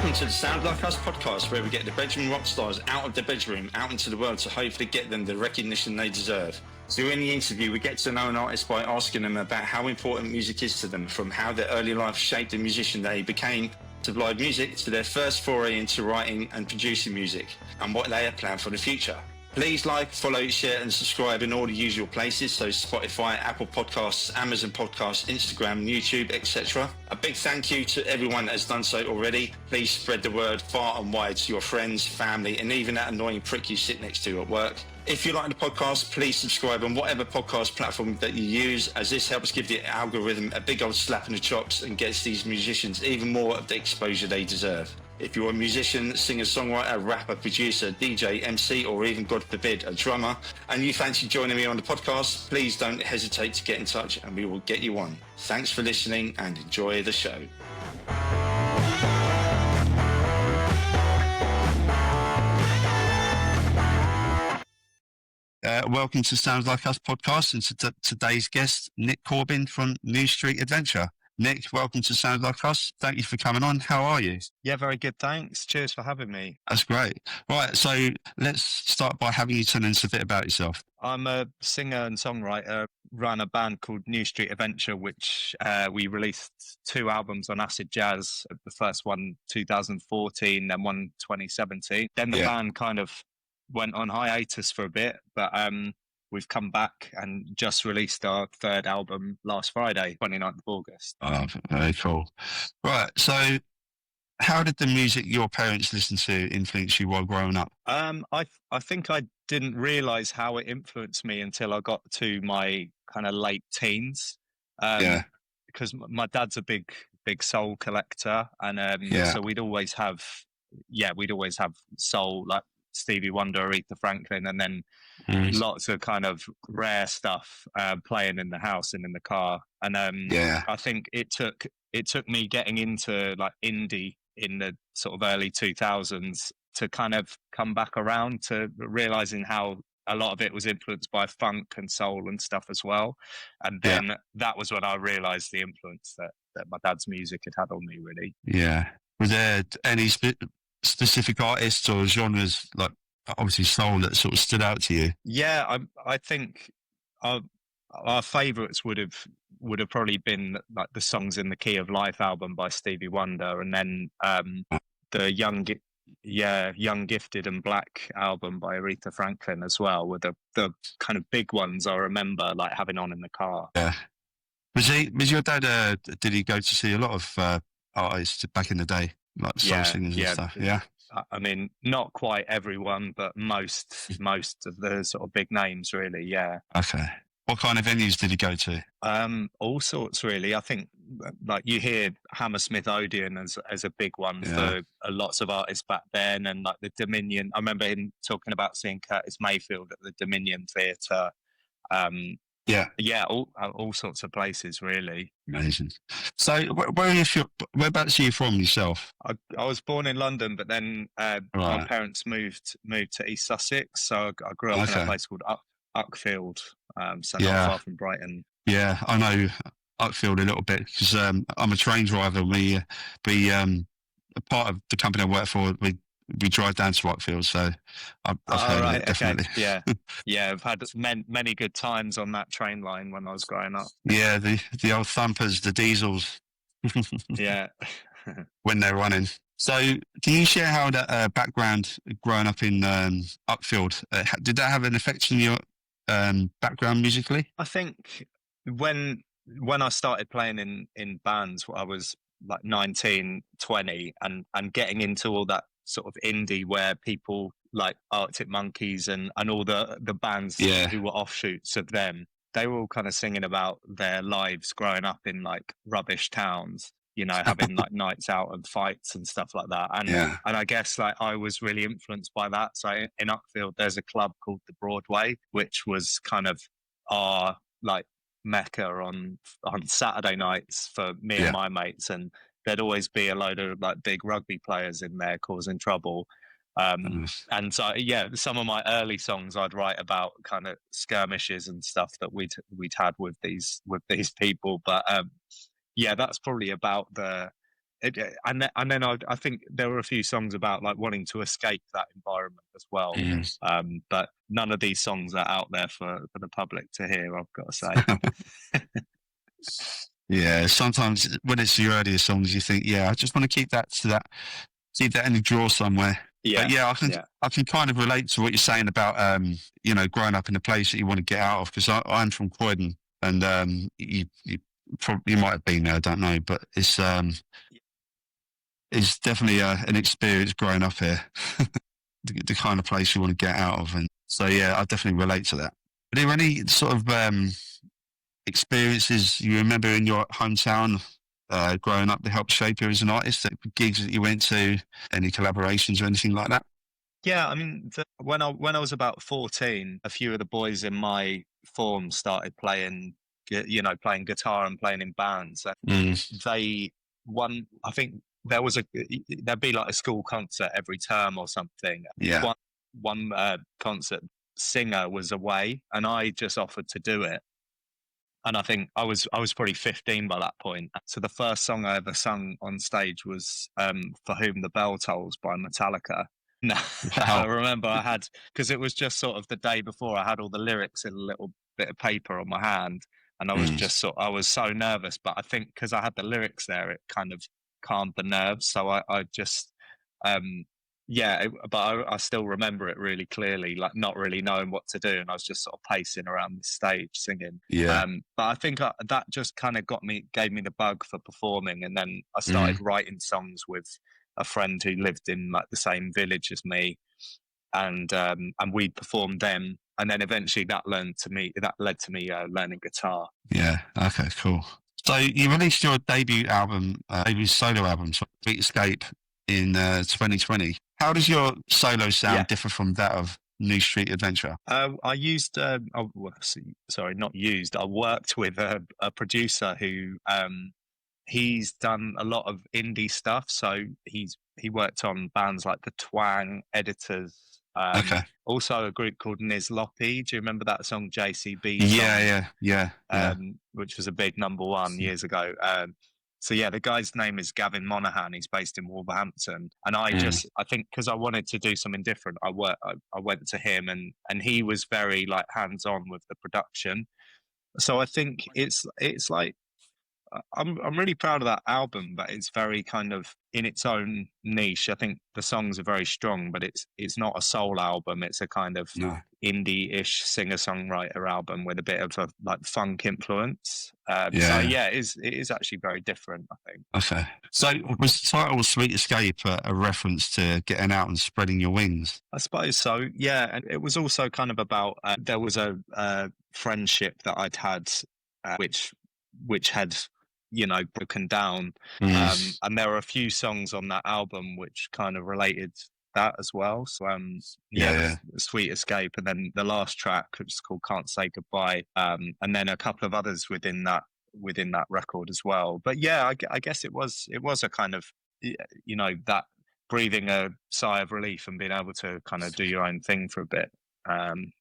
Welcome to the Sound Like Us podcast, where we get the bedroom rock stars out of the bedroom, out into the world to hopefully get them the recognition they deserve. During the interview, we get to know an artist by asking them about how important music is to them, from how their early life shaped the musician they became, to live music, to their first foray into writing and producing music, and what they have planned for the future. Please like, follow, share and subscribe in all the usual places, so Spotify, Apple Podcasts, Amazon Podcasts, Instagram, YouTube, etc. A big thank you to everyone that has done so already. Please spread the word far and wide to your friends, family and even that annoying prick you sit next to at work. If you like the podcast, please subscribe on whatever podcast platform that you use, as this helps give the algorithm a big old slap in the chops and gets these musicians even more of the exposure they deserve. If you're a musician, singer, songwriter, rapper, producer, DJ, MC, or even, God forbid, a drummer, and you fancy joining me on the podcast, please don't hesitate to get in touch and we will get you on. Thanks for listening and enjoy the show. Welcome to Sounds Like Us podcast, and to today's guest, Nick Corbin from New Street Adventure. Nick, welcome to Sounds Like Us. Thank you for coming on. How are you? Yeah, very good, thanks. Cheers for having me. That's great. Right, so let's start by having you tell us a bit about yourself. I'm a singer and songwriter, run a band called New Street Adventure, which we released 2 albums on acid jazz. The first one 2014, then one 2017. Then the band kind of went on hiatus for a bit, but we've come back and just released our 3rd album last Friday, 29th of August. Oh, very cool. Right, so how did the music your parents listened to influence you while growing up? I think I didn't realise how it influenced me until I got to my kind of late teens. Because my dad's a big soul collector, and so we'd always have soul, like Stevie Wonder, Aretha Franklin, and then lots of kind of rare stuff playing in the house and in the car. And I think it took me getting into like indie in the sort of early 2000s to kind of come back around to realizing how a lot of it was influenced by funk and soul and stuff as well. And then that was when I realized the influence that my dad's music had had on me, really. Yeah. Was there any specific artists or genres, like obviously soul, that sort of stood out to you? Yeah, I think our favourites would have probably been like the Songs in the Key of Life album by Stevie Wonder, and then the Young Gifted and Black album by Aretha Franklin as well, were the kind of big ones I remember like having on in the car. Yeah. Was your dad, did he go to see a lot of artists back in the day, like soul singers and stuff? Yeah. I mean, not quite everyone, but most of the sort of big names, really. Yeah. Okay. What kind of venues did he go to? All sorts, really. I think, like, you hear Hammersmith Odeon as a big one for lots of artists back then, and like the Dominion. I remember him talking about seeing Curtis Mayfield at the Dominion Theatre. All sorts of places, really. Amazing. So, whereabouts are you from yourself? I was born in London, but then my parents moved to East Sussex, so I grew up in a place called Uckfield, so not far from Brighton. Yeah, I know Uckfield a little bit because I'm a train driver. We a part of the company I work for, we drive down to Uckfield, so I've heard of it, definitely. Okay. Yeah, I've had many good times on that train line when I was growing up. Yeah, the old thumpers, the diesels. Yeah. When they're running. So, can you share how that background growing up in Uckfield, did that have an effect on your background musically? I think when I started playing in bands, I was like 19, 20, and getting into all that sort of indie where people like Arctic Monkeys and all the bands who were offshoots of them, they were all kind of singing about their lives growing up in like rubbish towns, you know, having like nights out and fights and stuff like that. And I guess like I was really influenced by that. So in Uckfield, there's a club called the Broadway, which was kind of our like mecca on Saturday nights for me and my mates, and there'd always be a load of like big rugby players in there causing trouble. And so, some of my early songs I'd write about kind of skirmishes and stuff that we'd had with these people. But that's probably about the and then I think there were a few songs about like wanting to escape that environment as well. But none of these songs are out there for the public to hear, I've got to say. Yeah, sometimes when it's your earlier songs, you think, I just want to keep that in the drawer somewhere. Yeah, but I can kind of relate to what you're saying about growing up in a place that you want to get out of, because I'm from Croydon, and you probably might have been there, I don't know, but it's definitely an experience growing up here. the kind of place you want to get out of, and so I definitely relate to that. Are there any sort of experiences you remember in your hometown growing up that helped shape you as an artist? Gigs that you went to, any collaborations or anything like that? Yeah, I mean, when I was about 14, a few of the boys in my form started playing guitar and playing in bands. They I think there'd be like a school concert every term or something. Yeah. One concert singer was away, and I just offered to do it. And I think I was probably 15 by that point. So the first song I ever sung on stage was "For Whom the Bell Tolls" by Metallica. No, wow. I remember I had, because it was just sort of the day before, I had all the lyrics in a little bit of paper on my hand, and I was just I was so nervous. But I think because I had the lyrics there, it kind of calmed the nerves. So I just but I still remember it really clearly, like not really knowing what to do, and I was just sort of pacing around the stage singing. Yeah. But I think that just kind of gave me the bug for performing, and then I started writing songs with a friend who lived in like the same village as me, and we performed them, and then eventually that led to me learning guitar. Yeah. Okay. Cool. So you released your debut solo album, Sweet Escape, in 2020. How does your solo sound differ from that of New Street Adventure? I used, sorry, not used. I worked with a producer who he's done a lot of indie stuff. So he worked on bands like the Twang, Editors. Also a group called Niz Loppy. Do you remember that song JCB song? Yeah. Which was a big number one years ago. So yeah, the guy's name is Gavin Monaghan. He's based in Wolverhampton, and I think because I wanted to do something different, I went to him, and he was very like hands on with the production. So I think it's like I'm really proud of that album, but it's very kind of in its own niche. I think the songs are very strong, but it's not a soul album. It's a kind of indie-ish singer-songwriter album with a bit of a like funk influence. So yeah, it is actually very different, I think. Okay. So was the title "Sweet Escape" a reference to getting out and spreading your wings? I suppose so. Yeah, and it was also kind of about there was a friendship that I'd had, which had broken down, and there were a few songs on that album which kind of related that as well. So Sweet Escape, and then the last track, which is called Can't Say Goodbye, and then a couple of others within that record as well. But yeah, I guess it was a kind of that breathing a sigh of relief and being able to kind of do your own thing for a bit.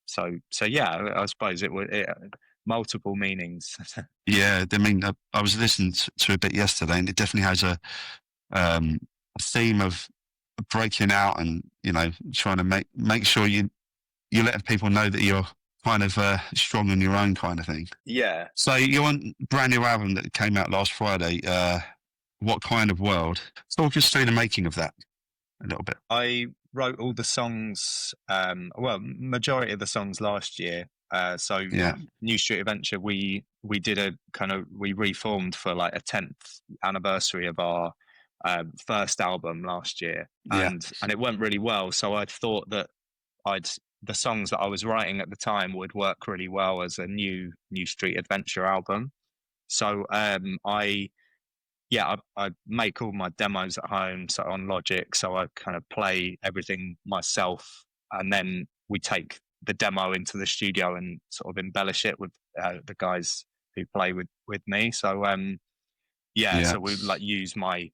So yeah, I suppose it would multiple meanings. Yeah, I mean, I was listening to a bit yesterday, and it definitely has a theme of breaking out and trying to make sure you let people know that you're kind of strong on your own, kind of thing. Yeah. So your brand new album that came out last Friday, What Kind of World? Talk us through the making of that a little bit. I wrote all the songs, majority of the songs last year. New Street Adventure, we did we reformed for like a 10th anniversary of our first album last year, and it went really well. So I thought that the songs that I was writing at the time would work really well as a New Street Adventure album. So I make all my demos at home, so on Logic. So I kind of play everything myself, and then we take the demo into the studio and sort of embellish it with the guys who play with me. So so we like use my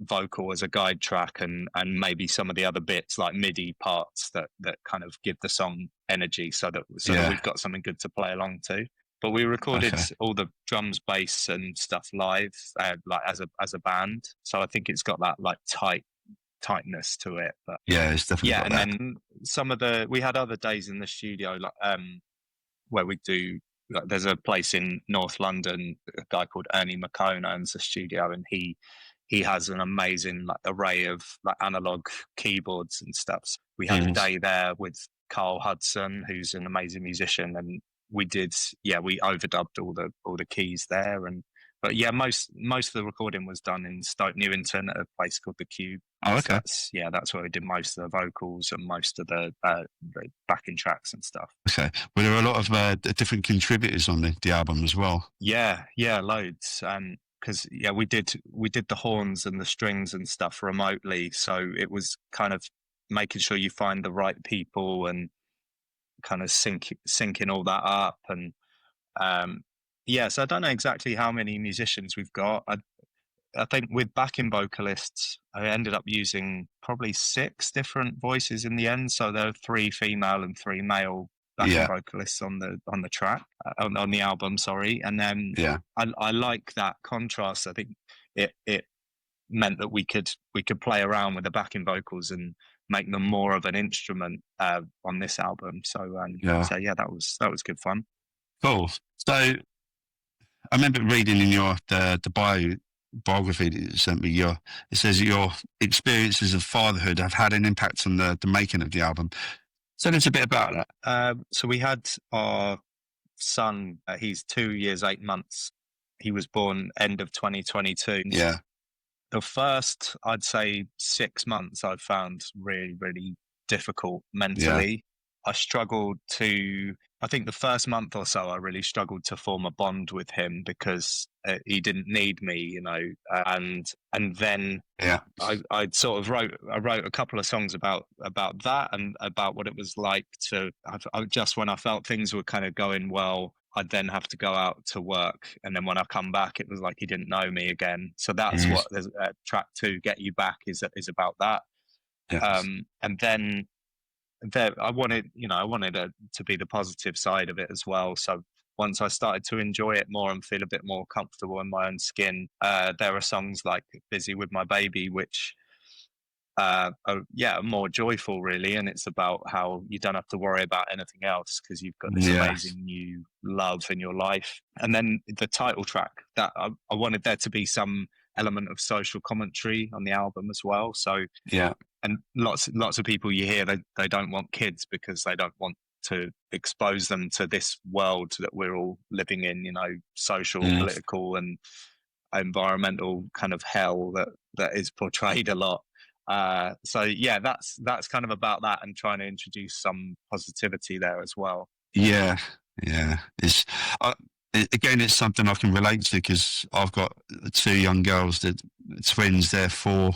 vocal as a guide track, and maybe some of the other bits like MIDI parts that kind of give the song energy, so that we've got something good to play along to. But we recorded Okay. all the drums, bass, and stuff live, like as a band. So I think it's got that like tightness to it. But Yeah, it's definitely got and that. then we had other days in the studio, like where we do. Like, there's a place in North London, a guy called Ernie McCone owns a studio, and he has an amazing like array of like analog keyboards and stuff. So we had a day there with Carl Hudson, who's an amazing musician, and we overdubbed all the keys there. But yeah, most of the recording was done in Stoke Newington at a place called the Cube. Oh, So okay. that's where we did most of the vocals and most of the backing tracks and stuff. Okay. Were there a lot of different contributors on the album as well? Yeah, loads. Because we did the horns and the strings and stuff remotely, so it was kind of making sure you find the right people and kind of syncing all that up. And so I don't know exactly how many musicians we've got. I think with backing vocalists, I ended up using probably 6 different voices in the end. So there are 3 female and 3 male backing vocalists on the track, on the album. Sorry, and then I like that contrast. I think it meant that we could play around with the backing vocals and make them more of an instrument on this album. So that was good fun. Cool. So I remember reading in your the biography that you sent me, it says that your experiences of fatherhood have had an impact on the making of the album. Tell us a bit about that. So we had our son, he's 2 years, 8 months. He was born end of 2022. Yeah. The first, I'd say 6 months I found really, really difficult mentally. I struggled I think the first month or so, I really struggled to form a bond with him because he didn't need me, and then I sort of wrote a couple of songs about that and about what it was like just when I felt things were kind of going well, I'd then have to go out to work, and then when I come back, it was like he didn't know me again. So that's what track 2, Get You Back, is about that. And then I wanted it to be the positive side of it as well. So once I started to enjoy it more and feel a bit more comfortable in my own skin, there are songs like Busy With My Baby, which are more joyful really, and it's about how you don't have to worry about anything else because you've got this amazing new love in your life. And then the title track, that I wanted there to be some element of social commentary on the album as well. So and lots of people you hear, they don't want kids because they don't want to expose them to this world that we're all living in, social, political and environmental kind of hell that is portrayed a lot. That's kind of about that, and trying to introduce some positivity there as well. Yeah. It's again, it's something I can relate to because I've got 2 young girls, that twins. They're 4.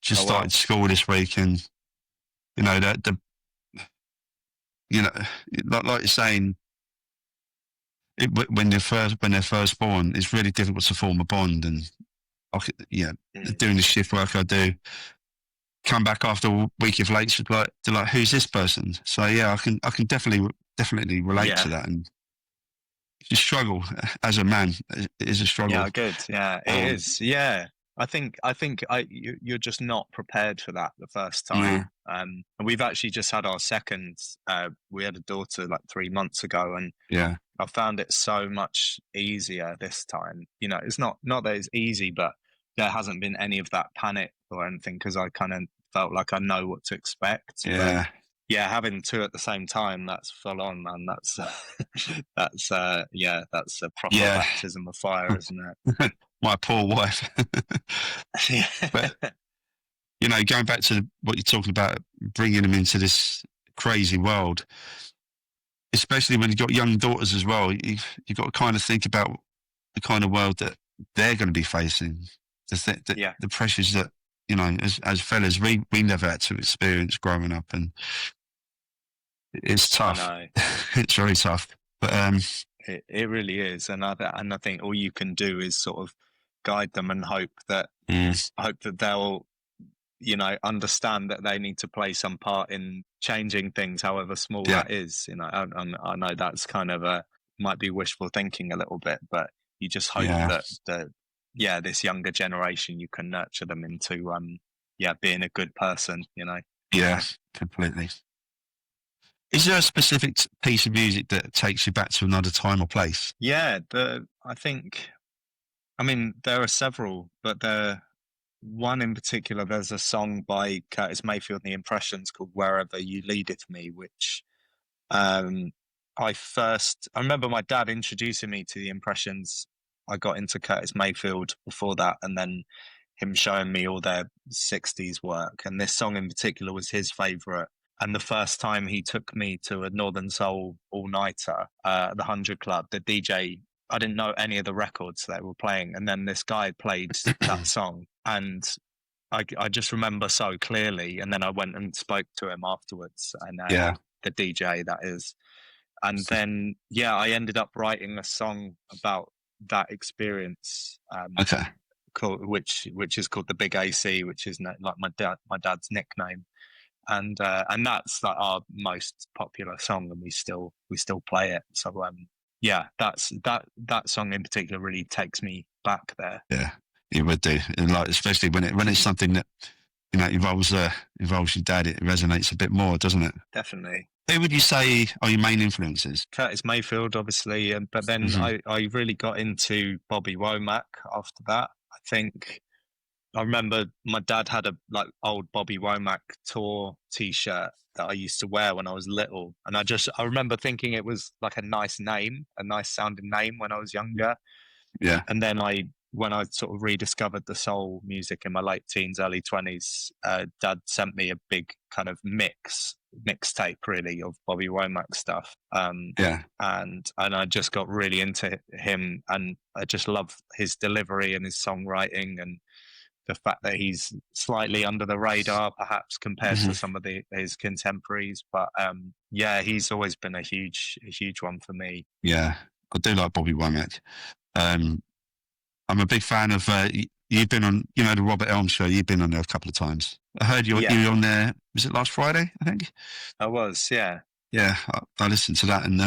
Just started school this week, and like you're saying, when they're first born, it's really difficult to form a bond. And doing the shift work I do, come back after a week of late, they're like, who's this person? So I can definitely relate to that, and you struggle as a man. It is a struggle. Yeah, good. Yeah, it is. Yeah. I think you're just not prepared for that the first time. And we've actually just had our second. We had a daughter like 3 months ago, and I found it so much easier this time. It's not that it's easy, but there hasn't been any of that panic or anything because I kind of felt like I know what to expect. But having 2 at the same time, that's full on, man. That's that's a proper baptism of fire, isn't it? My poor wife. But going back to what you're talking about, bringing them into this crazy world, especially when you've got young daughters as well, you've got to kind of think about the kind of world that they're going to be facing, the pressures that as fellas we never had to experience growing up, and it's tough. It's very tough, but it really is, and I think all you can do is sort of guide them and hope that they'll understand that they need to play some part in changing things, however small that is. I know that's kind of might be wishful thinking a little bit, but you just hope Yeah. that this younger generation, you can nurture them into being a good person, you know. Yeah, completely. Is there a specific piece of music that takes you back to another time or place? Yeah, I mean, there are several, but one in particular, there's a song by Curtis Mayfield and the Impressions called Wherever You Leadeth Me, which I remember my dad introducing me to the Impressions. I got into Curtis Mayfield before that, and then him showing me all their 60s work. And this song in particular was his favorite. And the first time he took me to a Northern Soul all-nighter, the 100 Club, the DJ, I didn't know any of the records they were playing. And then this guy played that song. And I just remember so clearly. And then I went and spoke to him afterwards. And the DJ, that is. And then, I ended up writing a song about that experience. Okay. Which is called the Big AC, which is like my dad's nickname, and that's like our most popular song, and we still play it. So that song in particular really takes me back there. Yeah, it would do, and like especially when it's something that involves your dad, it resonates a bit more, doesn't it? Definitely. Who would you say are your main influences? Curtis Mayfield, obviously, but then I really got into Bobby Womack after that. I think I remember my dad had a old Bobby Womack tour T-shirt that I used to wear when I was little, and I remember thinking it was like a nice sounding name when I was younger. Yeah. And then when I sort of rediscovered the soul music in my late teens, early 20s, Dad sent me a big kind of mixtape really of Bobby Womack stuff. And I just got really into him, and I just love his delivery and his songwriting, and the fact that he's slightly under the radar perhaps compared to some of his contemporaries. But he's always been a huge one for me. Yeah, I do like Bobby Womack. I'm a big fan of you've been on the Robert Elm show. You've been on there a couple of times. I heard you were on there, was it last Friday, I think? I was, yeah. Yeah, I listened to that, and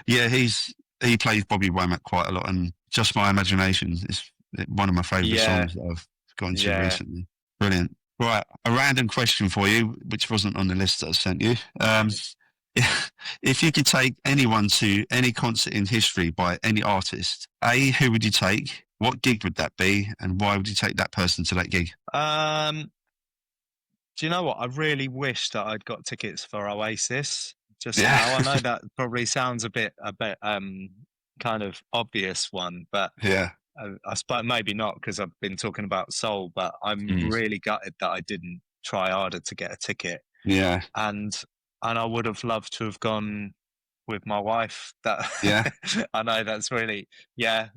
he plays Bobby Womack quite a lot, and Just My Imagination is one of my favourite songs that I've gone to recently. Brilliant. Right, a random question for you, which wasn't on the list that I sent you. If you could take anyone to any concert in history by any artist, who would you take? What gig would that be, and why would you take that person to that gig? Do you know what? I really wish that I'd got tickets for Oasis just now. I know that probably sounds a bit kind of obvious one, but I suppose maybe not, because I've been talking about soul, but I'm really gutted that I didn't try harder to get a ticket. Yeah. And I would have loved to have gone with my wife. That I know that's really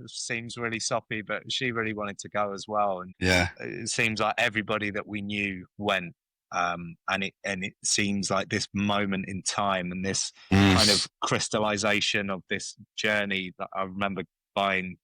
seems really soppy, but she really wanted to go as well. And it seems like everybody that we knew went. And it seems like this moment in time and this kind of crystallization of this journey that I remember buying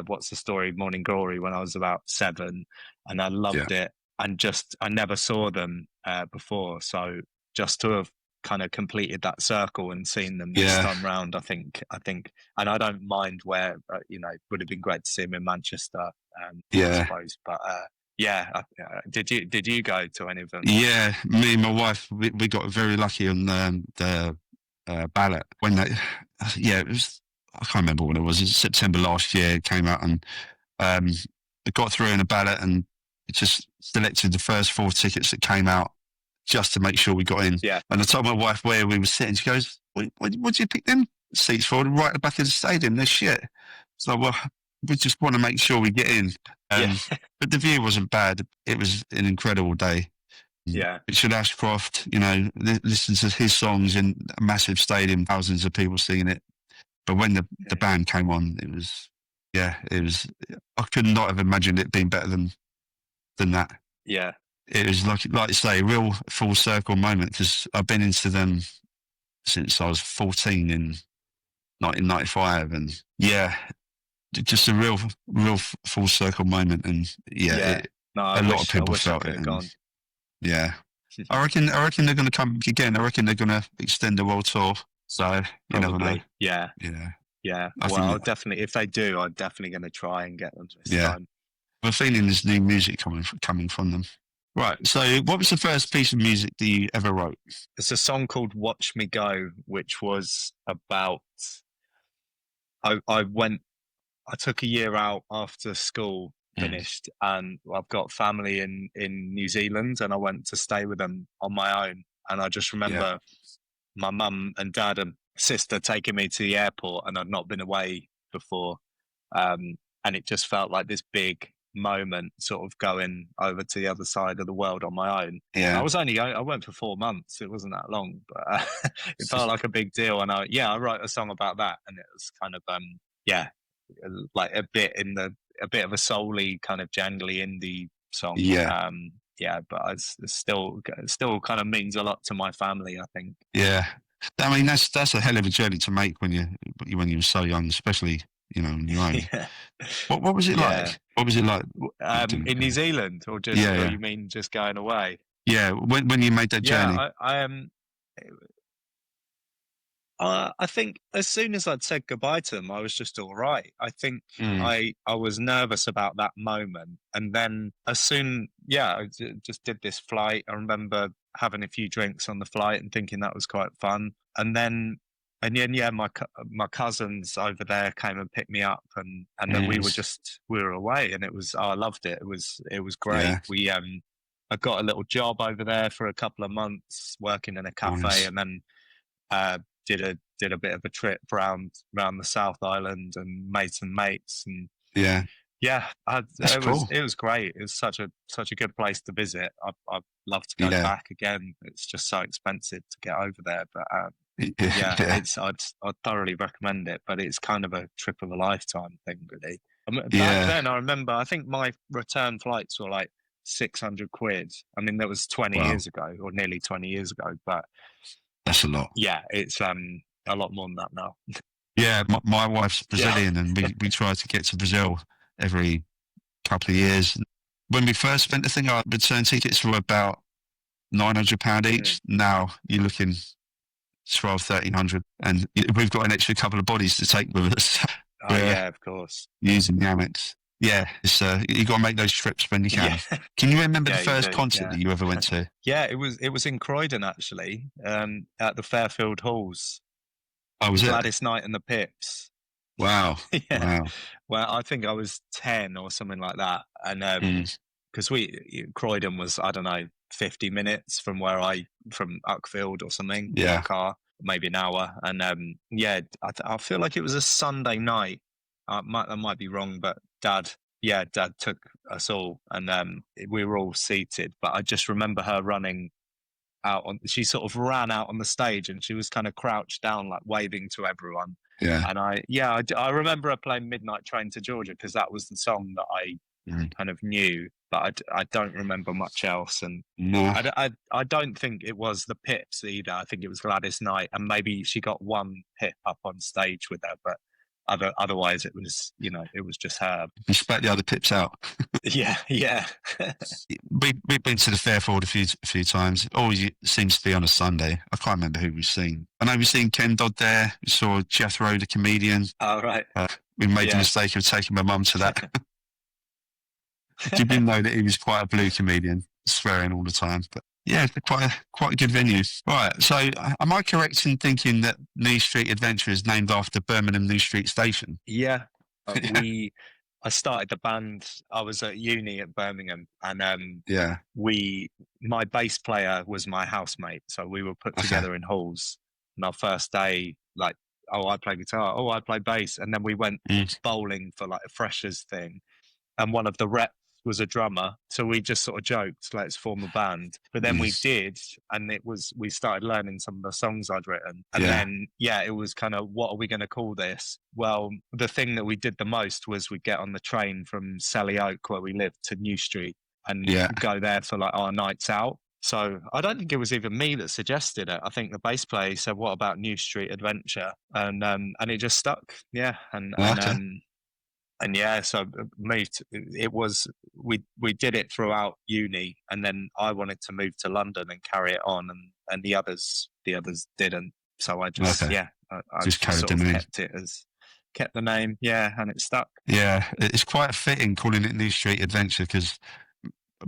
What's the Story, Morning Glory, when I was about 7, and I loved it, and I never saw them before, so just to have kind of completed that circle and seen them this time round, I think, and I don't mind where it would have been great to see them in Manchester, I suppose, but did you go to any of them? Yeah, me and my wife, we got very lucky on the ballot when it was, I can't remember when it was. It was September last year. It came out, and it got through in a ballot, and it just selected the first 4 tickets that came out just to make sure we got in. Yeah. And I told my wife where we were sitting. She goes, "What did you pick them seats for? Right at the back of the stadium. They're shit." So, well, we just want to make sure we get in. But the view wasn't bad. It was an incredible day. Yeah. Richard Ashcroft, listen to his songs in a massive stadium, thousands of people singing it. But when the band came on, it was, I could not have imagined it being better than that. Yeah. It was like you say, a real full circle moment, because I've been into them since I was 14 in 1995, and just a real full circle moment, and a lot of people felt it. I reckon they're going to come again. I reckon they're going to extend the world tour. So you never know. Yeah. Yeah. I Well, think I'll definitely, if they do, I'm definitely going to try and get them this Yeah. time. we're feeling there's new music coming from them. Right. So, what was the first piece of music that you ever wrote? It's a song called Watch Me Go, which was about, I took a year out after school finished, and I've got family in New Zealand, and I went to stay with them on my own. And I just remember my mum and dad and sister taking me to the airport, and I'd not been away before, and it just felt like this big moment, sort of going over to the other side of the world on my own. Yeah. I went for 4 months. It wasn't that long, but it felt like a big deal. And I wrote a song about that, and it was kind of like a bit of a soul-y kind of jangly indie song. Yeah. But it's still kind of means a lot to my family, I think. Yeah. I mean, that's a hell of a journey to make when you're so young, especially, on your own. Yeah. What was it like? What was it like? In New Zealand, or just, or you mean just going away? Yeah. When you made that journey. I think as soon as I'd said goodbye to them, I was just all right. I think I was nervous about that moment. And then I just did this flight. I remember having a few drinks on the flight and thinking that was quite fun. And then my cousins over there came and picked me up, and then we were away, and I loved it. It was great. Yeah. I got a little job over there for a couple of months working in a cafe, and then did a bit of a trip around the South Island and made some mates, and it was great. It was such a good place to visit. I'd love to go back again. It's just so expensive to get over there, but I'd thoroughly recommend it. But it's kind of a trip of a lifetime thing, really. Back then, I remember, I think my return flights were like 600 quid. I mean, that was 20 years ago, or nearly 20 years ago, but that's a lot. Yeah, it's a lot more than that now. Yeah, my wife's Brazilian, and we try to get to Brazil every couple of years. When we first spent the thing, our return tickets were about £900 each. Now you're looking 1,200-1,300, and we've got an extra couple of bodies to take with us. Oh yeah, of course. Using the Amex. Yeah, it's you got to make those trips when you can. Yeah. Can you remember the first concert that you ever went to? Yeah, it was in Croydon, actually, at the Fairfield Halls. Oh, was it? Gladys Knight and the Pips. Wow. Yeah. Wow. Well, I think I was 10 or something like that, and because Croydon was, I don't know, 50 minutes from from Uckfield or something. Yeah. In a car, maybe an hour, and I feel like it was a Sunday night. That might be wrong, but Dad took us all, and we were all seated. But I just remember her running out she sort of ran out on the stage, and she was kind of crouched down, like waving to everyone. Yeah. And I remember her playing Midnight Train to Georgia, because that was the song that I kind of knew, but I don't remember much else. And no. I don't think it was the Pips either. I think it was Gladys Knight, and maybe she got one Pip up on stage with her, but otherwise it was just her. You spat the other Pips out. Yeah. We've been to the Fairfield a few times. It always seems to be on a Sunday. I can't remember who we've seen. I know we've seen Ken Dodd there. We saw Jethro, the comedian. Oh, right. We made the mistake of taking my mum to that. You didn't know that he was quite a blue comedian, swearing all the time. But yeah, quite a good venue. Right, so am I correct in thinking that New Street Adventure is named after Birmingham New Street Station? Yeah. I started the band. I was at uni at Birmingham, and my bass player was my housemate, so we were put together in halls. And our first day, like, I play guitar, I play bass, and then we went bowling for like a freshers thing, and one of the reps was a drummer, so we just sort of joked, let's form a band. But then we did, and we started learning some of the songs I'd written, and then it was kind of, what are we going to call this? Well, the thing that we did the most was we'd get on the train from Selly Oak, where we lived, to New Street, and go there for like our nights out. So I don't think it was even me that suggested it. I think the bass player said, what about New Street Adventure? And it just stuck. So moved. It was we did it throughout uni, and then I wanted to move to London and carry it on, and the others didn't. So I just I just carried sort them of in. kept it as kept the name, yeah, and it stuck. Yeah, it's quite fitting calling it New Street Adventure because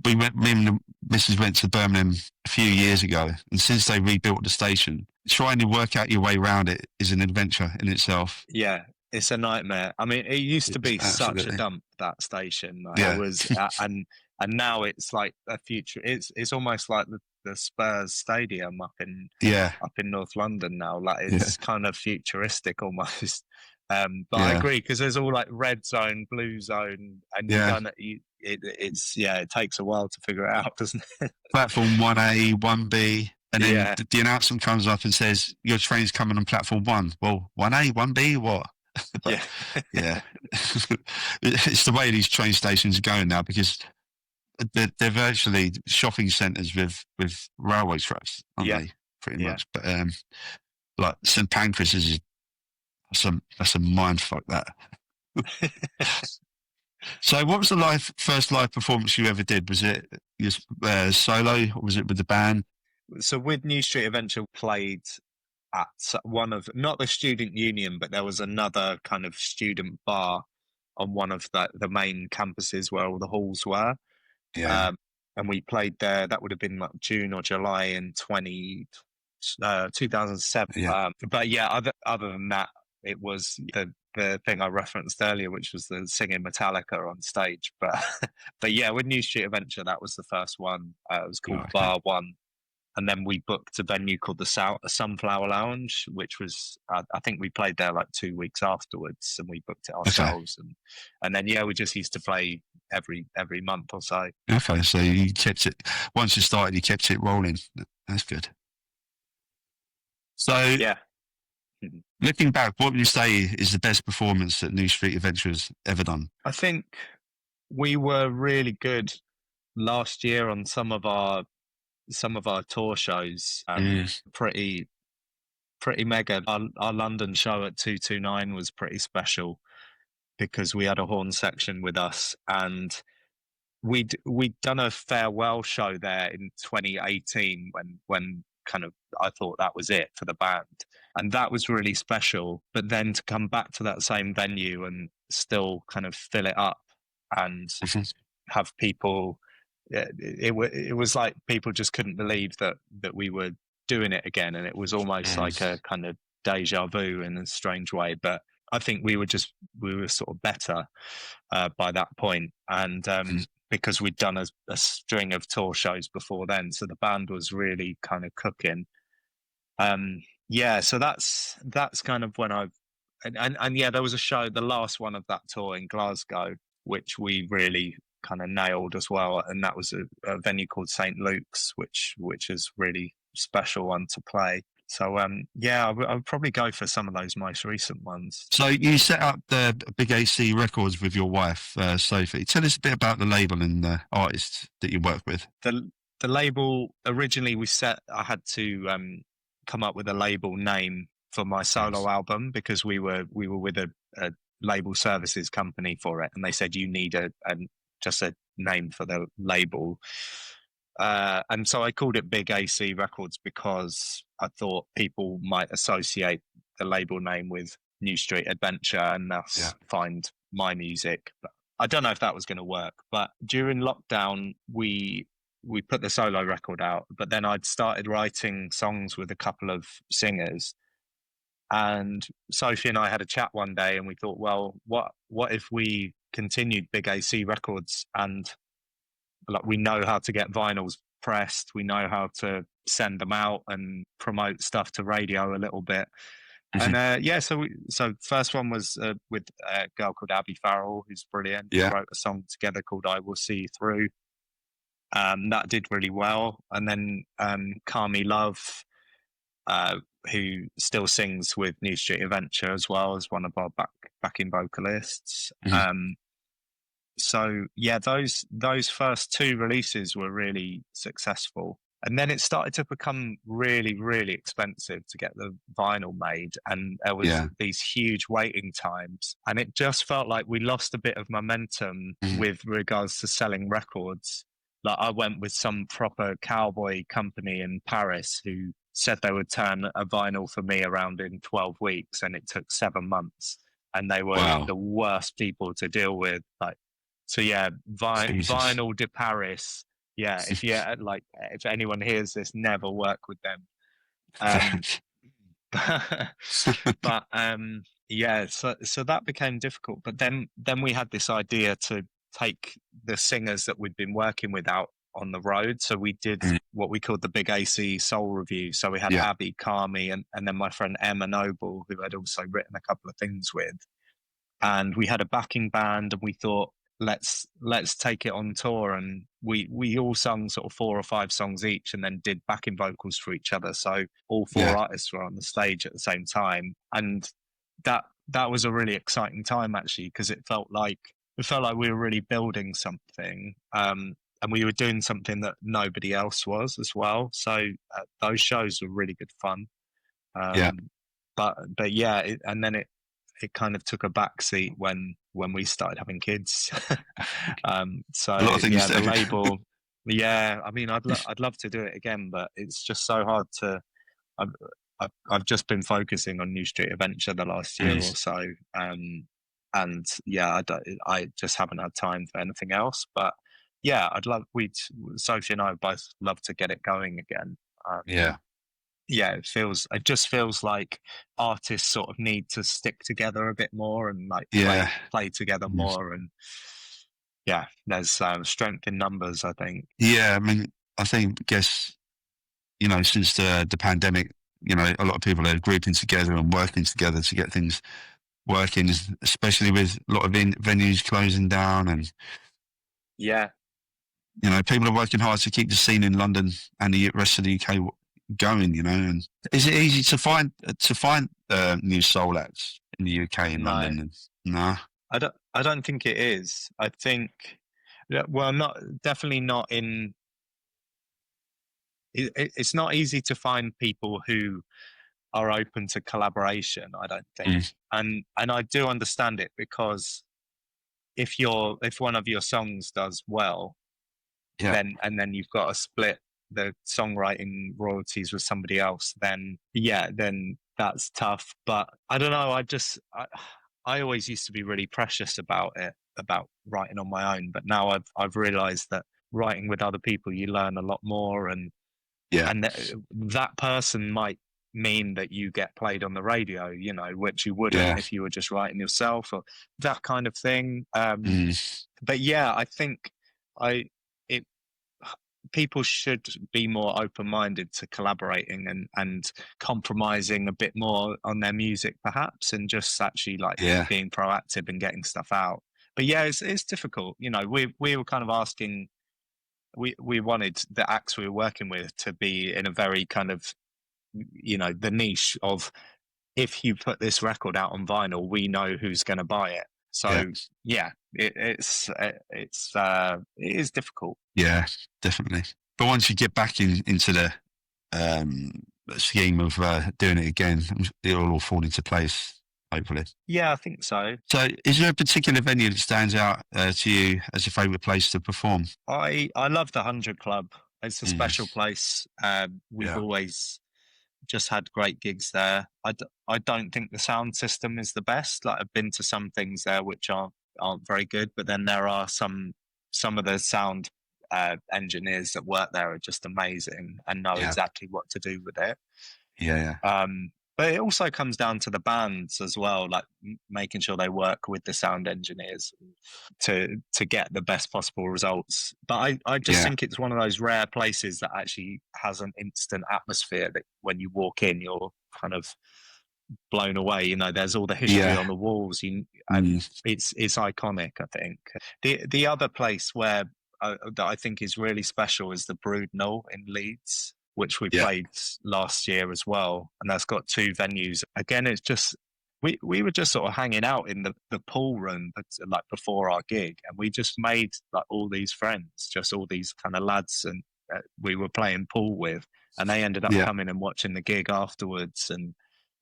me and the missus went to Birmingham a few years ago, and since they rebuilt the station, trying to work out your way around it is an adventure in itself. Yeah, it's a nightmare. I mean, it used to be such a Absolutely. dump, that station. Like, Yeah. it was, and now it's like a future. It's almost like the Spurs Stadium Yeah, up in North London now. Like, it's kind of futuristic almost. But I Yeah. agree, because there's all like red zone, blue zone, and Yeah. it takes a while to figure it out, doesn't it? platform 1A, 1B, and then Yeah. the announcement comes up and says, your train's coming on platform 1. Well, 1A, 1B, what? Yeah. Yeah. It's the way these train stations are going now, because they're virtually shopping centres with railway tracks, aren't Yeah. they? Pretty Yeah. much. But like St Pancras is that's a mind fuck, that. So what was the first live performance you ever did? Was it your solo, or was it with the band? So with New Street Adventure, played at one of, not the student union, but there was another kind of student bar on one of the main campuses where all the halls were. Yeah. And we played there. That would have been like June or July in 2007. Yeah. But yeah, other than that, it was the thing I referenced earlier, which was the singing Metallica on stage. But but yeah, with New Street Adventure, that was the first one. It was called Bar One. And then we booked a venue called the Sunflower Lounge, which was, I think we played there like 2 weeks afterwards, and we booked it ourselves. And then, yeah, we just used to play every month or so. Okay, so you kept it, once you started, you kept it rolling. That's good. So, yeah. Looking back, what would you say is the best performance that New Street Adventure has ever done? I think we were really good last year on some of our tour shows. Pretty mega. Our London show at 229 was pretty special, because we had a horn section with us, and we'd done a farewell show there in 2018 when kind of I thought that was it for the band, and that was really special. But then to come back to that same venue and still kind of fill it up and have people, it was like people just couldn't believe that we were doing it again, and it was almost like a kind of deja vu in a strange way. But I think we were sort of better by that point, and because we'd done a string of tour shows before then, so the band was really kind of cooking. Yeah, so that's kind of when and yeah, there was a show, the last one of that tour in Glasgow, which we really kind of nailed as well, and that was a venue called St Luke's, which is really special one to play. So yeah, I would probably go for some of those most recent ones. So you set up the Big AC Records with your wife, Sophie. Tell us a bit about the label and the artists that you work with. The label, originally I had to come up with a label name for my solo album, because we were with a label services company for it, and they said you need just a name for the label. And so I called it Big AC Records, because I thought people might associate the label name with New Street Adventure and thus find my music. But I don't know if that was going to work. But during lockdown, we put the solo record out, but then I'd started writing songs with a couple of singers. And Sophie and I had a chat one day, and we thought, well, what if we continued Big AC Records, and like, we know how to get vinyls pressed, we know how to send them out and promote stuff to radio a little bit. And yeah, so first one was with a girl called Abby Farrell, who's brilliant. We wrote a song together called I Will See You Through. That did really well. And then Kami Love, who still sings with New Street Adventure as well, as one of our backing vocalists. So yeah, those first two releases were really successful. And then it started to become really, really expensive to get the vinyl made. And there was these huge waiting times. And it just felt like we lost a bit of momentum with regards to selling records. Like, I went with some proper cowboy company in Paris who said they would turn a vinyl for me around in 12 weeks, and it took 7 months. and they were the worst people to deal with. Like, so yeah, Vinyl de Paris. Yeah, if anyone hears this, never work with them. But yeah, so that became difficult. But then we had this idea to take the singers that we'd been working with out on the road. So we did what we called the Big AC Soul Review. So we had Abby Carmi and then my friend Emma Noble, who I'd also written a couple of things with. And we had a backing band, and we thought, let's take it on tour. And we all sung sort of 4 or 5 songs each, and then did backing vocals for each other. So all 4 artists were on the stage at the same time, and that was a really exciting time, actually, because it felt like we were really building something, and we were doing something that nobody else was as well. So those shows were really good fun. But yeah, and then it kind of took a backseat when we started having kids. So yeah, the label. Yeah, I mean, I'd love to do it again, but it's just so hard to. I've just been focusing on New Street Adventure the last year or so, and yeah, I just haven't had time for anything else. But yeah, Sophie and I both love to get it going again. Yeah, it just feels like artists sort of need to stick together a bit more and like play together more. And yeah, there's strength in numbers, I think. Yeah, I mean, guess, you know, since the pandemic, you know, a lot of people are grouping together and working together to get things working, especially with a lot of venues closing down. And yeah, you know, people are working hard to keep the scene in London and the rest of the UK going, you know. And is it easy to find new soul acts in the UK in London? No, I don't think it is. I think, well, definitely not in. It's not easy to find people who are open to collaboration, I don't think. And I do understand it, because if one of your songs does well, then you've got to split the songwriting royalties with somebody else, then that's tough. But I don't know, I always used to be really precious about writing on my own, but now I've realized that writing with other people, you learn a lot more, and that person might mean that you get played on the radio, you know, which you wouldn't if you were just writing yourself, or that kind of thing. But yeah, I think people should be more open-minded to collaborating and compromising a bit more on their music, perhaps, and just actually being proactive and getting stuff out. But yeah, it's difficult. You know, we were kind of asking. We wanted the acts we were working with to be in a very kind of, you know, the niche of, if you put this record out on vinyl, we know who's going to buy it. So yeah, it is difficult. Yeah, definitely. But once you get back into the scheme of doing it again, it'll all fall into place, hopefully. Yeah, I think so. So is there a particular venue that stands out to you as a favourite place to perform? I love the 100 Club. It's a special place. We've always just had great gigs there. I don't think the sound system is the best. Like, I've been to some things there which aren't very good, but then there are some of the sound engineers that work there are just amazing and know exactly what to do with it. But it also comes down to the bands as well, like making sure they work with the sound engineers to get the best possible results. But I just think it's one of those rare places that actually has an instant atmosphere that when you walk in, you're kind of blown away. You know, there's all the history on the walls, and it's iconic, I think. The other place where that I think is really special is the Broodnall in Leeds, which we played last year as well, and that's got 2 venues. Again, it's just we were just sort of hanging out in the pool room, like before our gig, and we just made like all these friends, just all these kind of lads, and we were playing pool with, and they ended up coming and watching the gig afterwards, and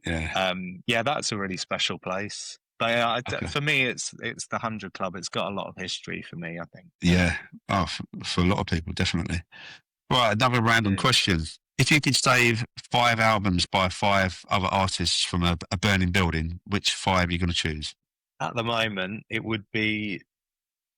that's a really special place. But for me, it's the 100 Club. It's got a lot of history for me, I think. Yeah, for a lot of people, definitely. Right, another random question. If you could save 5 albums by 5 other artists from a burning building, which 5 are you going to choose? At the moment, it would be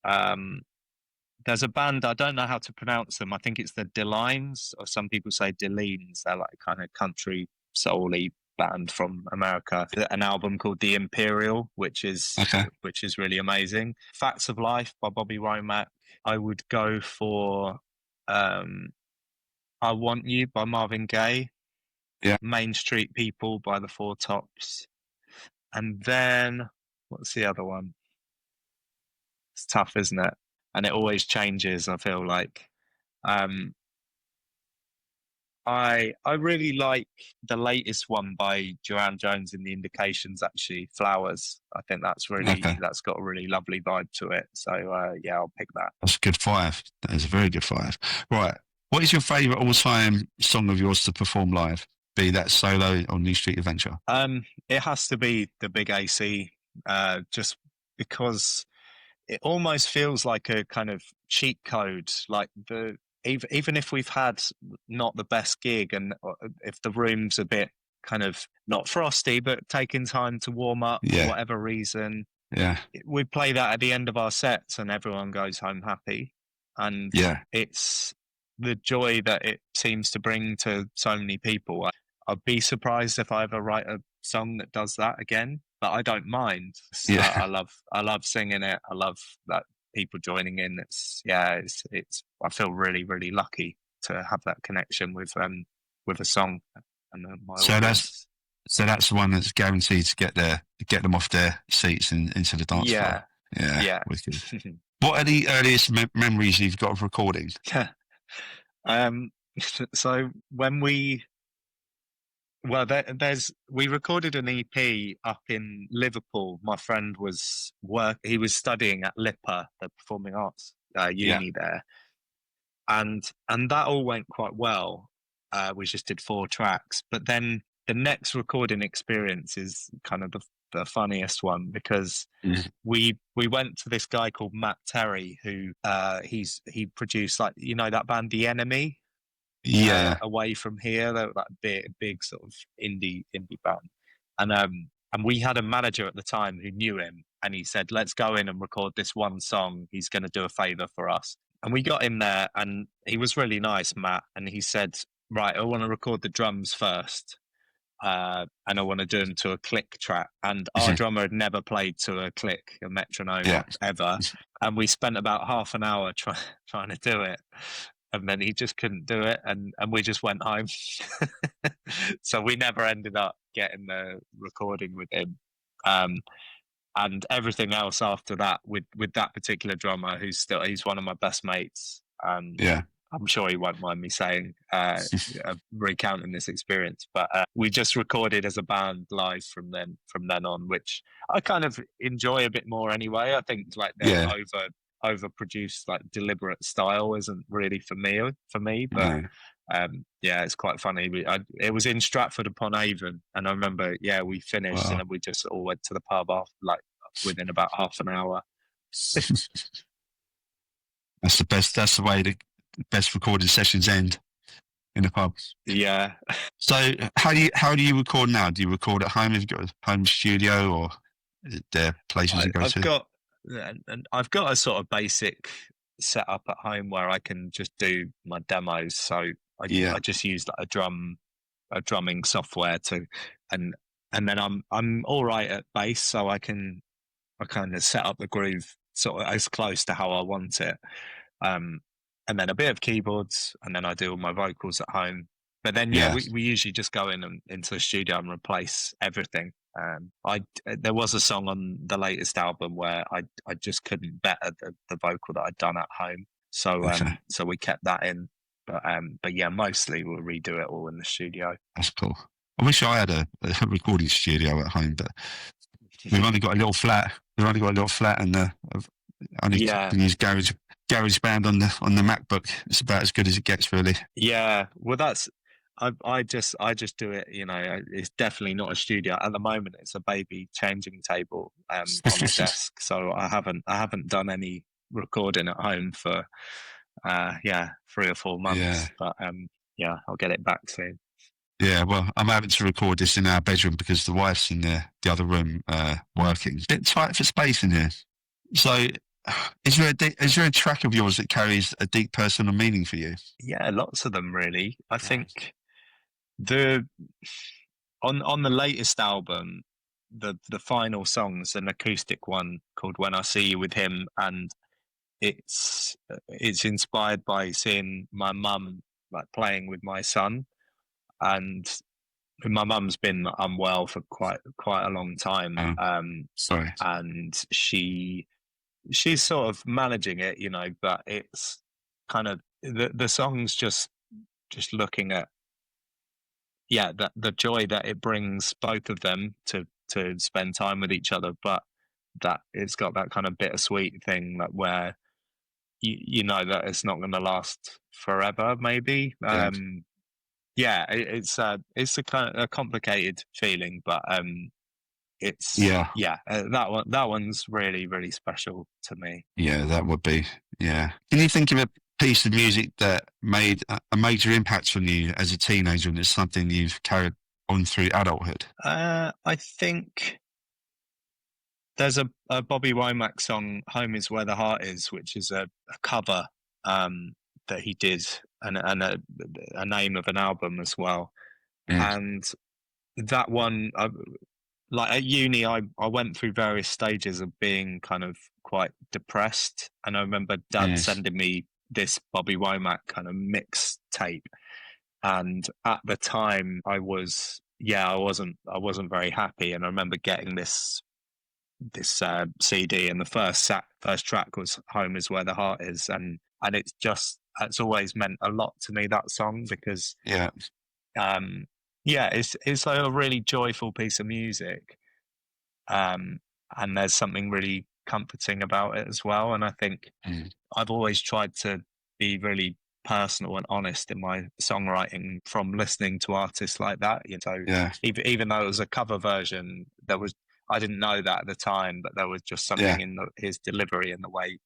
there's a band, I don't know how to pronounce them. I think it's the Delines, or some people say Delines. They're like kind of country soul-y band from America. An album called The Imperial, which is Okay. really amazing. Facts of Life by Bobby Womack. I would go for I Want You by Marvin Gaye. Yeah. Main Street People by the Four Tops. And then what's the other one? It's tough, isn't it? And it always changes, I feel like. I really like the latest one by Joanne Jones in the Indications, actually, Flowers. I think that's got a really lovely vibe to it. So yeah, I'll pick that. That's a good 5. That is a very good 5. Right. What is your favourite all-time song of yours to perform live? Be that solo or New Street Adventure? It has to be the Big AC, just because it almost feels like a kind of cheat code. Like even if we've had not the best gig, and if the room's a bit kind of not frosty, but taking time to warm up for whatever reason, we play that at the end of our sets, and everyone goes home happy. And it's the joy that it seems to bring to so many people. I'd be surprised if I ever write a song that does that again, but I don't mind. I love singing it. I love that people joining in. It's I feel really, really lucky to have that connection with a song and my audience. So that's the one that's guaranteed to get them off their seats and into the dance floor. Yeah. Wicked. What are the earliest memories you've got of recording? So when we recorded an EP up in Liverpool. My friend was studying at LIPA, the Performing Arts uni there, and that all went quite well. We just did 4 tracks, but then the next recording experience is kind of the funniest one, because we went to this guy called Matt Terry, who he produced, like, you know, that band The Enemy. Away from here, they were that big sort of indie band, and we had a manager at the time who knew him, and he said, let's go in and record this one song, he's going to do a favor for us. And we got in there, and he was really nice, Matt, and he said, right, I want to record the drums first, and I want to do them to a click track. And our drummer had never played to a click, a metronome, ever, and we spent about half an hour trying to do it. And then he just couldn't do it, and we just went home. So we never ended up getting the recording with him. And everything else after that with that particular drummer, he's one of my best mates. I'm sure he won't mind me saying, recounting this experience. But we just recorded as a band live from then on, which I kind of enjoy a bit more anyway. I think like the overproduced, like deliberate style isn't really for me, but it's quite funny. It was in Stratford upon Avon, and I remember we finished and then we just all went to the pub after, like, within about half an hour. That's the way the best recording sessions end, in the pub. So how do you record now? Do you record at home? Have you got a home studio, or is there places you go to? I've got a sort of basic setup at home where I can just do my demos. So I just use like a drumming software and then I'm all right at bass, so I kind of set up the groove sort of as close to how I want it. And then a bit of keyboards, and then I do all my vocals at home. But then we usually just go into the studio and replace everything. There was a song on the latest album where I just couldn't better the vocal that I'd done at home, so so we kept that in. But yeah, mostly we'll redo it all in the studio. That's cool. I wish I had a recording studio at home, but we've only got a little flat. And I've only can use GarageBand on the MacBook. It's about as good as it gets, really. Yeah, well, that's. I just do it, you know. It's definitely not a studio at the moment. It's a baby changing table on the desk. So I haven't done any recording at home for 3 or 4 months. But I'll get it back soon. Yeah, well, I'm having to record this in our bedroom because the wife's in the other room working. Bit tight for space in here. So, is there a track of yours that carries a deep personal meaning for you? Yeah, lots of them really. I think the on the latest album, the final song's an acoustic one called "When I See You with Him," and it's inspired by seeing my mum like playing with my son, and my mum's been unwell for quite a long time, Oh, sorry. and she's sort of managing it, you know, but it's kind of the song's just looking at the joy that it brings both of them to spend time with each other, but that it's got that kind of bittersweet thing that where you know that it's not going to last forever, maybe. Yeah. It's a kind of a complicated feeling, but Yeah. that one's really really special to me. Yeah, that would be. Yeah. Can you think of a piece of music that made a major impact on you as a teenager, and it's something you've carried on through adulthood? I think there's a Bobby Womack song, "Home Is Where the Heart Is," which is a cover that he did, and a name of an album as well. Mm. And that one, like at uni, I went through various stages of being kind of quite depressed, and I remember Dad Yes. sending me this Bobby Womack kind of mix tape, and at the time I wasn't very happy, and I remember getting this CD, and the first track was "Home Is Where the Heart Is," and it's always meant a lot to me, that song, because Yeah. it's like a really joyful piece of music, and there's something really comforting about it as well. And I think I've always tried to be really personal and honest in my songwriting from listening to artists like that. You know, so Yeah. even though it was a cover version, I didn't know that at the time, but there was just something in his delivery and the way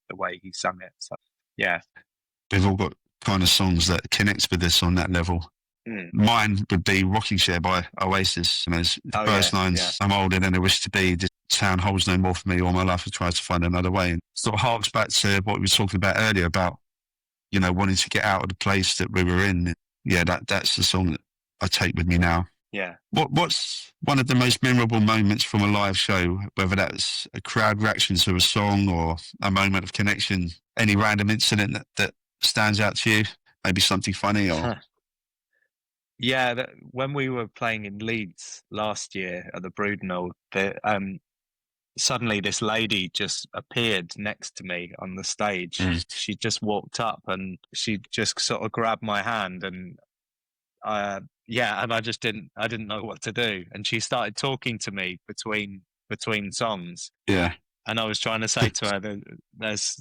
he sang it. So yeah, We've all got kind of songs that connect with us on that level. Mine would be "Rocking Chair" by Oasis. And those first lines, "I'm older than I wish to be. This town holds no more for me. All my life I tried to find another way." And sort of harks back to what we were talking about earlier about, you know, wanting to get out of the place that we were in. Yeah, that's the song that I take with me now. Yeah. What's one of the most memorable moments from a live show, whether that's a crowd reaction to a song or a moment of connection, any random incident that stands out to you? Maybe something funny or... Yeah, when we were playing in Leeds last year at the Brudenell, suddenly this lady just appeared next to me on the stage. She just walked up and she just sort of grabbed my hand, and and I didn't know what to do. And she started talking to me between songs. Yeah. And I was trying to say to her, "There's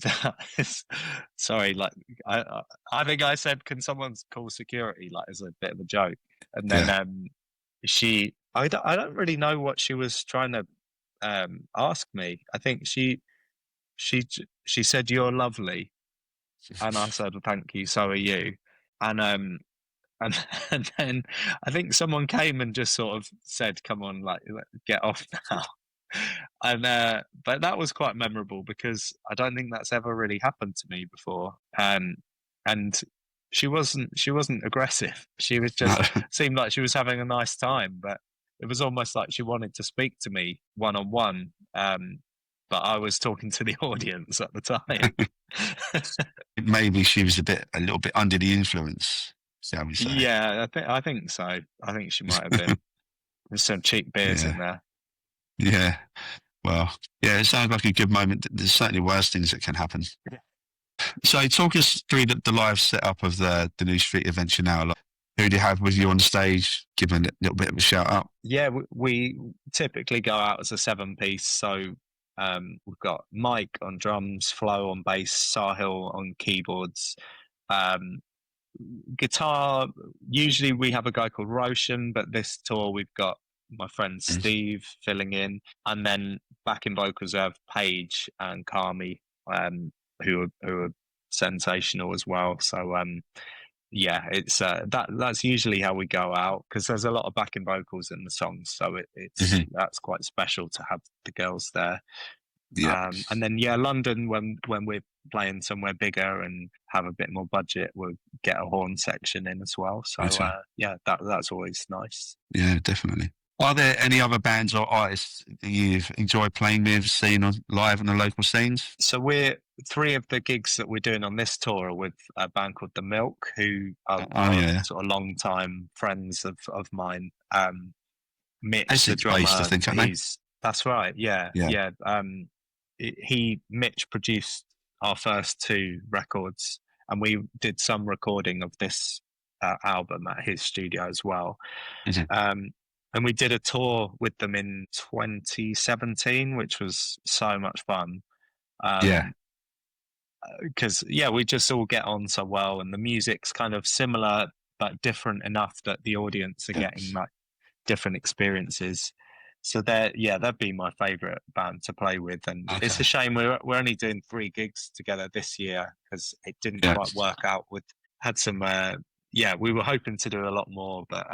sorry, like I think I said, can someone call security?" Like as a bit of a joke. And then I don't really know what she was trying to ask me. I think she said, "You're lovely," and I said, "Thank you. So are you." And and then I think someone came and just sort of said, "Come on, like get off now." And but that was quite memorable because I don't think that's ever really happened to me before. And she wasn't aggressive. She was just seemed like she was having a nice time, but it was almost like she wanted to speak to me one on one. But I was talking to the audience at the time. Maybe she was a little bit under the influence, shall we say? Yeah, I think so. I think she might have been. There's some cheap beers in there. Yeah. Well, yeah, it sounds like a good moment. There's certainly worse things that can happen. Yeah. So talk us through the live setup of the New Street adventure now. Like, who do you have with you on stage? Give them a little bit of a shout out. Yeah, we typically go out as a 7-piece. So we've got Mike on drums, Flo on bass, Sahil on keyboards. Guitar, usually we have a guy called Roshan, but this tour we've got my friend Steve filling in. And then backing vocals we have Paige and Kami, who are sensational as well. So yeah, it's that's usually how we go out, because there's a lot of backing vocals in the songs, so it's that's quite special to have the girls there. Yeah. And then London, when we're playing somewhere bigger and have a bit more budget, we'll get a horn section in as well. So that's always nice. Yeah, definitely. Are there any other bands or artists that you've enjoyed playing with, seeing on live on the local scenes? So we're 3 of the gigs that we're doing on this tour are with a band called The Milk, who are sort of long time friends of mine. Mitch, the drummer, based, I think, aren't they? That's right. Yeah. Mitch produced our first 2 records, and we did some recording of this album at his studio as well. And we did a tour with them in 2017, which was so much fun. Because we just all get on so well, and the music's kind of similar but different enough that the audience are getting like different experiences. So that'd be my favorite band to play with. And it's a shame we're only doing 3 gigs together this year, because it didn't quite work out. Had some we were hoping to do a lot more, but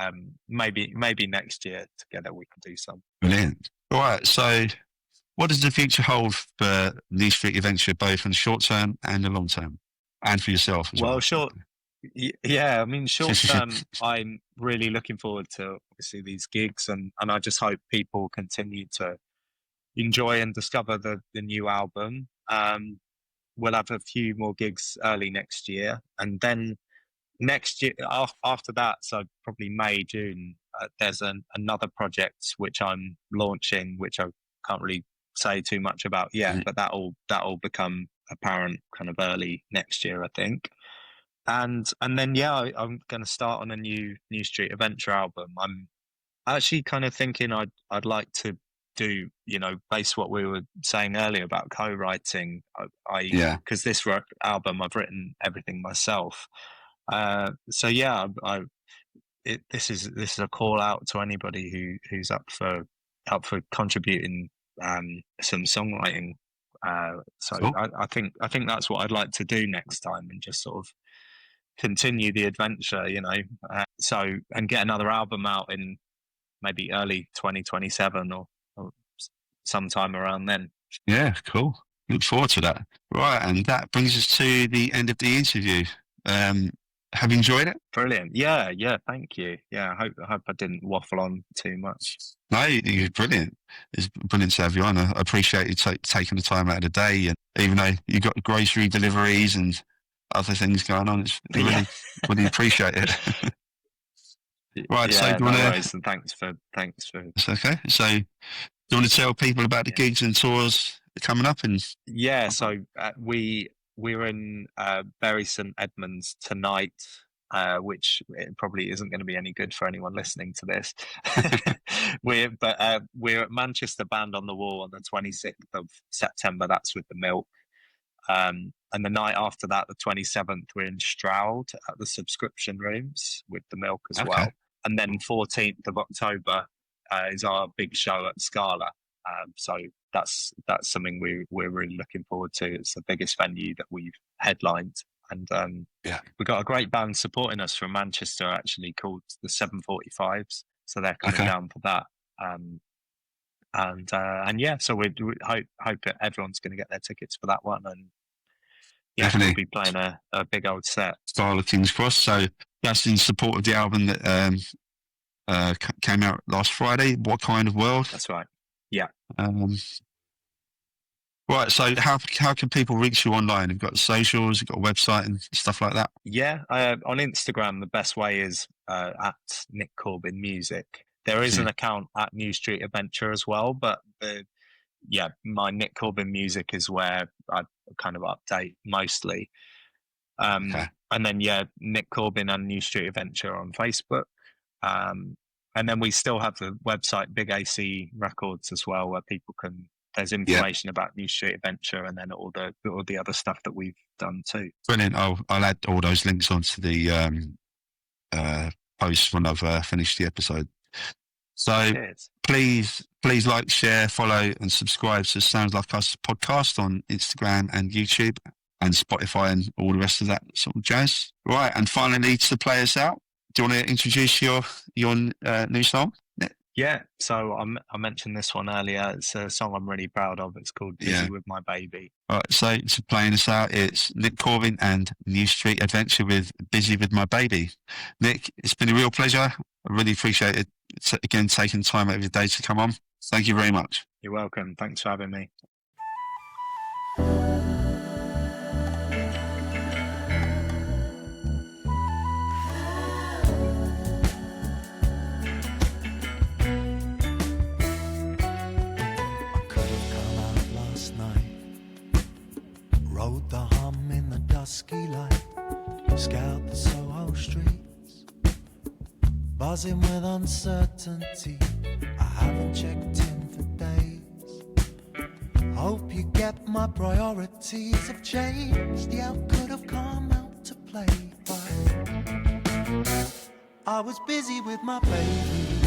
maybe next year together we can do some. Brilliant. All right, so what does the future hold for New Street Adventure, both in the short term and the long term, and for yourself as well? Short term, I'm really looking forward to obviously these gigs, and I just hope people continue to enjoy and discover the new album. We'll have a few more gigs early next year, and then next year after that, so probably May, June, there's another project which I'm launching, which I can't really say too much about yet, but that'll become apparent kind of early next year, I think. And then I'm going to start on a new Street Adventure album. I'm actually kind of thinking I'd like to do, based what we were saying earlier about co-writing, because this album I've written everything myself. This is a call out to anybody who's up for contributing some songwriting. Cool. I think that's what I'd like to do next time, and just sort of continue the adventure, and get another album out in maybe early 2027 or sometime around then. Yeah, cool. Look forward to that. Right, and that brings us to the end of the interview. Have you enjoyed it? Brilliant. Yeah, thank you. Yeah, I hope I didn't waffle on too much. No, you're brilliant. It's brilliant to have you on. I appreciate you taking the time out of the day, and even though you've got grocery deliveries and other things going on, it's really appreciate it. Right, so do you want to? And thanks for. It's okay. So, do you want to tell people about the gigs and tours coming up? And so we're in Bury St Edmunds tonight, which it probably isn't going to be any good for anyone listening to this. We're at Manchester Band on the Wall on the 26th of September. That's with The Milk. And the night after that, the 27th, we're in Stroud at the Subscription Rooms with The Milk as well. And then 14th of October is our big show at Scala. So that's something we're really looking forward to. It's the biggest venue that we've headlined, and we've got a great band supporting us from Manchester, actually, called the 745s. So they're coming down for that. So we hope that everyone's going to get their tickets for that one, and we'll be playing a big old set. Style of King's Cross. So that's in support of the album that came out last Friday. What Kind of World? That's right. Yeah. Right. So how can people reach you online? You've got socials, you've got a website and stuff like that. Yeah. On Instagram, the best way is at Nick Corbin Music. There is an account at New Street Adventure as well, but my Nick Corbin Music is where I kind of update mostly. And then Nick Corbin and New Street Adventure on Facebook. And then we still have the website Big AC Records as well, where people can. There's information about New Street Adventure, and then all the other stuff that we've done too. Brilliant. I'll add all those links onto the post when I've finished the episode. So please like, share, follow, and subscribe to Sounds Like Us podcast on Instagram and YouTube. and Spotify and all the rest of that sort of jazz. Right, and finally to play us out, do you want to introduce your new song? Yeah, so I mentioned this one earlier. It's a song I'm really proud of. It's called Busy with My Baby. All right, so to playing us out, it's Nick Corbin and New Street Adventure with Busy with My Baby. Nick, it's been a real pleasure. I really appreciate it, again, taking time out of your day to come on. Thank you very much. You're welcome. Thanks for having me. Rode the hum in the dusky light, scout the Soho streets, buzzing with uncertainty. I haven't checked in for days. Hope you get my priorities have changed. Yeah, I could have come out to play, but I was busy with my baby,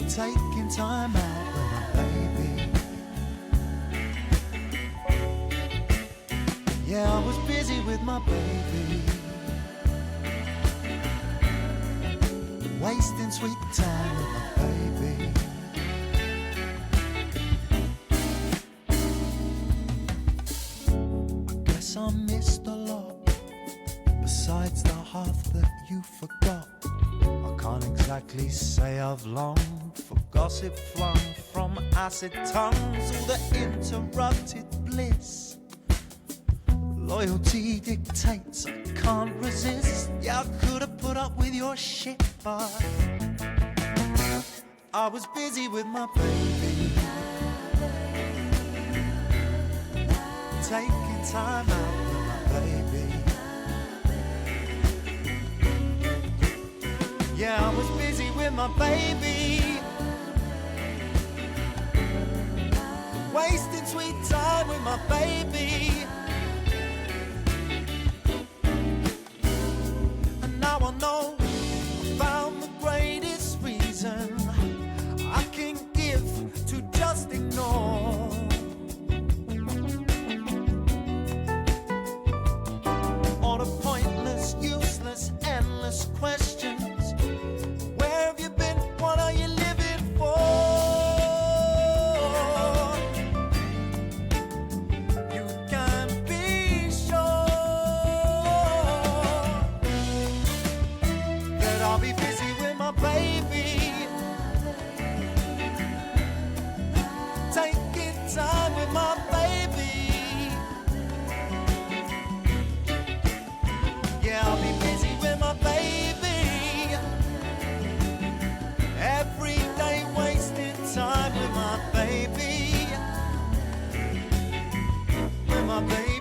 taking time out with my baby. Yeah, I was busy with my baby, wasting sweet time with my baby. I guess I missed a lot, besides the half that you forgot. I can't exactly say I've longed for gossip flung from acid tongues, all the interrupted bliss. Loyalty dictates, I can't resist. Yeah, I could have put up with your shit, but I was busy with my baby, taking time out with my baby. Yeah, I was busy with my baby, wasting sweet time with my baby. Now I know I found the greatest reason I can give to just ignore all the pointless, useless, endless questions. Where have you been? What are you living for? You can be sure I'll be busy with my baby, taking time with my baby. Yeah, I'll be busy with my baby, every day wasting time with my baby, with my baby.